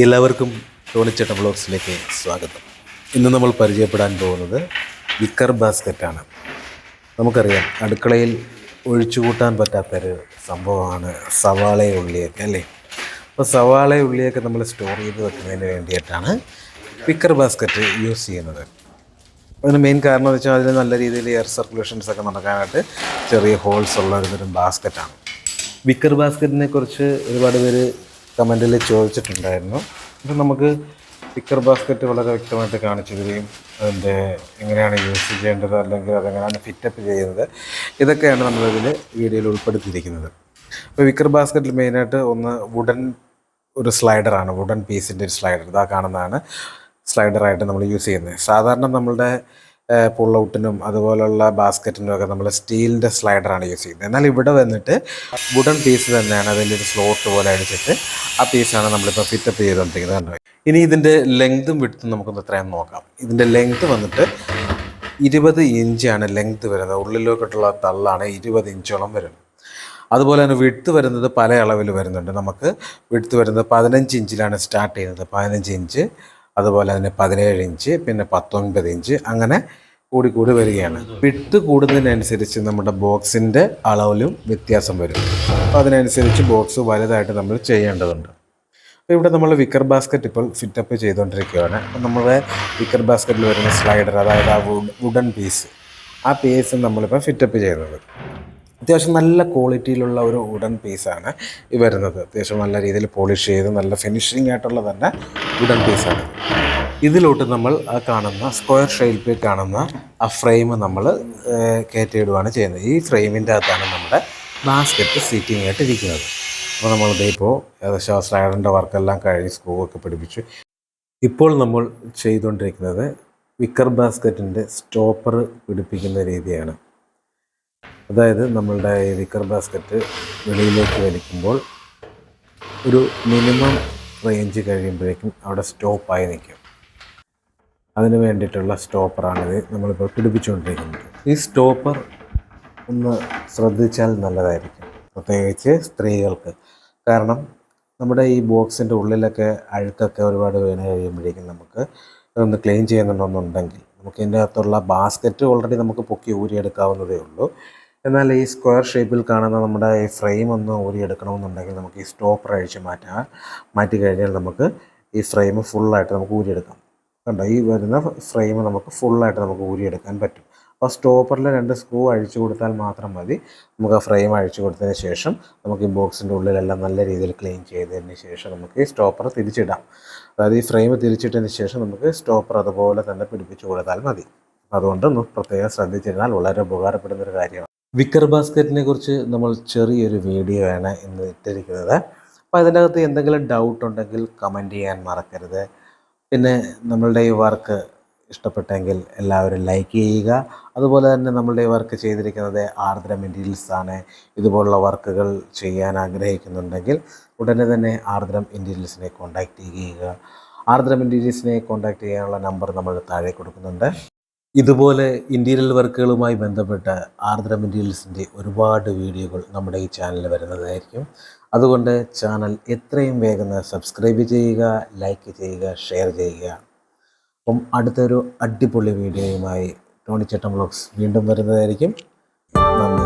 എല്ലാവർക്കും ടോണിച്ചേട്ടൻ വ്ളോഗ്സിലേക്ക് സ്വാഗതം. ഇന്ന് നമ്മൾ പരിചയപ്പെടാൻ പോകുന്നത് വിക്കർ ബാസ്ക്കറ്റാണ്. നമുക്കറിയാം, അടുക്കളയിൽ ഒഴിച്ചുകൂട്ടാൻ പറ്റാത്തൊരു സംഭവമാണ് സവാളയും ഉള്ളിയൊക്കെ അല്ലേ. അപ്പോൾ സവാളയും ഉള്ളിയൊക്കെ നമ്മൾ സ്റ്റോർ ചെയ്ത് വെക്കുന്നതിന് വേണ്ടിയിട്ടാണ് വിക്കർ ബാസ്ക്കറ്റ് യൂസ് ചെയ്യുന്നത്. അതിന് മെയിൻ കാരണം എന്ന് വെച്ചാൽ അതിന് നല്ല രീതിയിൽ എയർ സർക്കുലേഷൻസ് ഒക്കെ നടക്കാനായിട്ട് ചെറിയ ഹോൾസ് ഉള്ള ഒരു ബാസ്ക്കറ്റാണ്. വിക്കർ ബാസ്ക്കറ്റിനെ കുറിച്ച് ഒരുപാട് പേര് കമൻറ്റിൽ ചോദിച്ചിട്ടുണ്ടായിരുന്നു. അപ്പം നമുക്ക് വിക്കർ ബാസ്ക്കറ്റ് വളരെ വ്യക്തമായിട്ട് കാണിച്ചു തരികയും അതിൻ്റെ എങ്ങനെയാണ് യൂസ് ചെയ്യേണ്ടത്, അല്ലെങ്കിൽ അതെങ്ങനെയാണ് ഫിറ്റപ്പ് ചെയ്യുന്നത്, ഇതൊക്കെയാണ് നമ്മളിതിൽ വീഡിയോയിൽ ഉൾപ്പെടുത്തിയിരിക്കുന്നത്. അപ്പോൾ വിക്കർ ബാസ്ക്കറ്റിൽ മെയിനായിട്ട് ഒന്ന് ഒരു സ്ലൈഡറാണ്, വുഡൻ പീസിൻ്റെ ഒരു സ്ലൈഡർ. ഇതാ കാണുന്നതാണ് സ്ലൈഡറായിട്ട് നമ്മൾ യൂസ് ചെയ്യുന്നത്. സാധാരണ നമ്മളുടെ പുൾ ഔട്ടിനും അതുപോലുള്ള ബാസ്ക്കറ്റിനും ഒക്കെ നമ്മൾ സ്റ്റീലിൻ്റെ സ്ലൈഡറാണ് യൂസ് ചെയ്യുന്നത്. എന്നാൽ ഇവിടെ വന്നിട്ട് വുഡൻ പീസ് തന്നെയാണ്, അതിലൊരു സ്ലോട്ട് പോലെ അടിച്ചിട്ട് ആ പീസാണ് നമ്മളിപ്പോൾ ഫിറ്റപ്പ് ചെയ്തുകൊണ്ടിരിക്കുന്നത്. കണ്ടോ. ഇനി ഇതിൻ്റെ ലെങ്തും വിഡ്ത്തും നമുക്കൊന്ന് എത്രയും നോക്കാം. ഇതിൻ്റെ ലെങ്ത് വന്നിട്ട് 20 ഇഞ്ചാണ് ലെങ്ത് വരുന്നത്. ഉള്ളിലോട്ടുള്ള തള്ളാണ് 20 ഇഞ്ചോളം വരും. അതുപോലെ തന്നെ വിഡ്ത്ത് വരുന്നത് പല അളവിൽ വരുന്നുണ്ട്. നമുക്ക് വിഡ്ത്ത് വരുന്നത് 15 ഇഞ്ചിലാണ് സ്റ്റാർട്ട് ചെയ്യുന്നത്. 15 ഇഞ്ച്, അതുപോലെ തന്നെ 17 ഇഞ്ച്, പിന്നെ 19 ഇഞ്ച്, അങ്ങനെ കൂടി വരികയാണ്. വിഡ്ത്ത് കൂടുന്നതിനനുസരിച്ച് നമ്മുടെ ബോക്സിൻ്റെ അളവിലും വ്യത്യാസം വരും. അപ്പോൾ അതിനനുസരിച്ച് ബോക്സ് വലുതായിട്ട് നമ്മൾ ചെയ്യേണ്ടതുണ്ട്. അപ്പോൾ ഇവിടെ നമ്മൾ വിക്കർ ബാസ്ക്കറ്റ് ഇപ്പോൾ ഫിറ്റപ്പ് ചെയ്തുകൊണ്ടിരിക്കുകയാണ്. അപ്പോൾ നമ്മുടെ വിക്കർ ബാസ്ക്കറ്റിൽ വരുന്ന സ്ലൈഡർ, അതായത് ആ വുഡൻ പീസ്, ആ പീസ് നമ്മളിപ്പോൾ ഫിറ്റപ്പ് ചെയ്യുന്നത്. അത്യാവശ്യം നല്ല ക്വാളിറ്റിയിലുള്ള ഒരു വുഡൻ പീസാണ് ഈ വരുന്നത്. അത്യാവശ്യം നല്ല രീതിയിൽ പോളിഷ് ചെയ്ത് നല്ല ഫിനിഷിംഗ് ആയിട്ടുള്ള തന്നെ വുഡൻ പീസാണ്. ഇതിലോട്ട് നമ്മൾ ആ കാണുന്ന സ്ക്വയർ ഷേപ്പിൽ കാണുന്ന ആ ഫ്രെയിം നമ്മൾ കയറ്റിയിടുകയാണ് ചെയ്യുന്നത്. ഈ ഫ്രെയിമിൻ്റെ അകത്താണ് നമ്മുടെ ബാസ്ക്കറ്റ് സീറ്റിംഗ് ആയിട്ട് ഇരിക്കുന്നത്. അപ്പോൾ നമ്മളിതിപ്പോൾ ഏകദേശം സ്ലൈഡറിൻ്റെ വർക്കെല്ലാം കഴിഞ്ഞ് സ്ക്രൂ ഒക്കെ പിടിപ്പിച്ചു. ഇപ്പോൾ നമ്മൾ ചെയ്തുകൊണ്ടിരിക്കുന്നത് വിക്കർ ബാസ്ക്കറ്റിൻ്റെ സ്റ്റോപ്പർ പിടിപ്പിക്കുന്ന രീതിയാണ്. അതായത് നമ്മളുടെ ഈ വിക്കർ ബാസ്ക്കറ്റ് വെളിയിലേക്ക് വലിക്കുമ്പോൾ ഒരു മിനിമം റേഞ്ച് കഴിയുമ്പോഴേക്കും അവിടെ സ്റ്റോപ്പായി നിൽക്കും. അതിന് വേണ്ടിയിട്ടുള്ള സ്റ്റോപ്പറാണിത് നമ്മളിപ്പോൾ പിടിപ്പിച്ചുകൊണ്ടിരിക്കുന്നത്. ഈ സ്റ്റോപ്പർ ഒന്ന് ശ്രദ്ധിച്ചാൽ നല്ലതായിരിക്കും, പ്രത്യേകിച്ച് സ്ത്രീകൾക്ക്. കാരണം നമ്മുടെ ഈ ബോക്സിൻ്റെ ഉള്ളിലൊക്കെ അഴുക്കൊക്കെ ഒരുപാട് വീണ് കഴിയുമ്പോഴേക്കും നമുക്ക് ഒന്ന് ക്ലീൻ ചെയ്യുന്നുണ്ടെന്നുണ്ടെങ്കിൽ നമുക്ക് ഇതിൻ്റെ അകത്തുള്ള ബാസ്ക്കറ്റ് ഓൾറെഡി നമുക്ക് പൊക്കി ഊരിയെടുക്കാവുന്നതേ ഉള്ളൂ. എന്നാൽ ഈ സ്ക്വയർ ഷേപ്പിൽ കാണുന്ന നമ്മുടെ ഈ ഫ്രെയിം ഒന്ന് ഊരിയെടുക്കണമെന്നുണ്ടെങ്കിൽ നമുക്ക് ഈ സ്റ്റോപ്പർ അഴിച്ച് മാറ്റി കഴിഞ്ഞാൽ നമുക്ക് ഈ ഫ്രെയിം ഫുള്ളായിട്ട് നമുക്ക് ഊരിയെടുക്കാം. കണ്ടോ, ഈ വരുന്ന ഫ്രെയിം നമുക്ക് ഫുള്ളായിട്ട് നമുക്ക് ഊരിയെടുക്കാൻ പറ്റും. അപ്പോൾ സ്റ്റോപ്പറിൽ 2 സ്ക്രൂ അഴിച്ചു കൊടുത്താൽ മാത്രം മതി. നമുക്ക് ആ ഫ്രെയിം അഴിച്ചു കൊടുത്തതിന് ശേഷം നമുക്ക് ഈ ബോക്സിൻ്റെ ഉള്ളിലെല്ലാം നല്ല രീതിയിൽ ക്ലീൻ ചെയ്തതിന് ശേഷം നമുക്ക് ഈ സ്റ്റോപ്പർ തിരിച്ചിടാം. അതായത് ഈ ഫ്രെയിം തിരിച്ചിട്ടതിന് ശേഷം നമുക്ക് സ്റ്റോപ്പർ അതുപോലെ തന്നെ പിടിപ്പിച്ചു കൊടുത്താൽ മതി. അതുകൊണ്ട് ഒന്ന് പ്രത്യേകം ശ്രദ്ധിച്ചിരുന്നാൽ വളരെ ഉപകാരപ്പെടുന്നൊരു കാര്യമാണ്. വിക്കർ ബാസ്ക്കറ്റിനെ കുറിച്ച് നമ്മൾ ചെറിയൊരു വീഡിയോ ആണ് ഇന്ന് ഇട്ടിരിക്കുന്നത്. അപ്പോൾ അതിനകത്ത് എന്തെങ്കിലും ഡൗട്ട് ഉണ്ടെങ്കിൽ കമൻറ്റ് ചെയ്യാൻ മറക്കരുത്. പിന്നെ നമ്മളുടെ ഈ വർക്ക് ഇഷ്ടപ്പെട്ടെങ്കിൽ എല്ലാവരും ലൈക്ക് ചെയ്യുക. അതുപോലെ തന്നെ നമ്മളുടെ ഈ വർക്ക് ചെയ്തിരിക്കുന്നത് ആർദ്ര മെറ്റീരിയൽസ് ആണ്. ഇതുപോലുള്ള വർക്കുകൾ ചെയ്യാൻ ആഗ്രഹിക്കുന്നുണ്ടെങ്കിൽ ഉടനെ തന്നെ ആർദ്ര മെറ്റീരിയൽസിനെ കോൺടാക്റ്റ് ചെയ്യുക. ആർദ്ര മെറ്റീരിയൽസിനെ കോൺടാക്റ്റ് ചെയ്യാനുള്ള നമ്പർ നമ്മൾ താഴെ കൊടുക്കുന്നുണ്ട്. ഇതുപോലെ ഇൻറ്റീരിയൽ വർക്കുകളുമായി ബന്ധപ്പെട്ട ആർദ്ര മെറ്റീരിയൽസിൻ്റെ ഒരുപാട് വീഡിയോകൾ നമ്മുടെ ഈ ചാനലിൽ വരുന്നതായിരിക്കും. അതുകൊണ്ട് ചാനൽ എത്രയും വേഗം സബ്സ്ക്രൈബ് ചെയ്യുക, ലൈക്ക് ചെയ്യുക, ഷെയർ ചെയ്യുക. അപ്പം അടുത്തൊരു അടിപൊളി വീഡിയോയുമായി ടോണിച്ചേട്ടൻ വ്ളോഗ്സ് വീണ്ടും വരുന്നതായിരിക്കും. നന്ദി.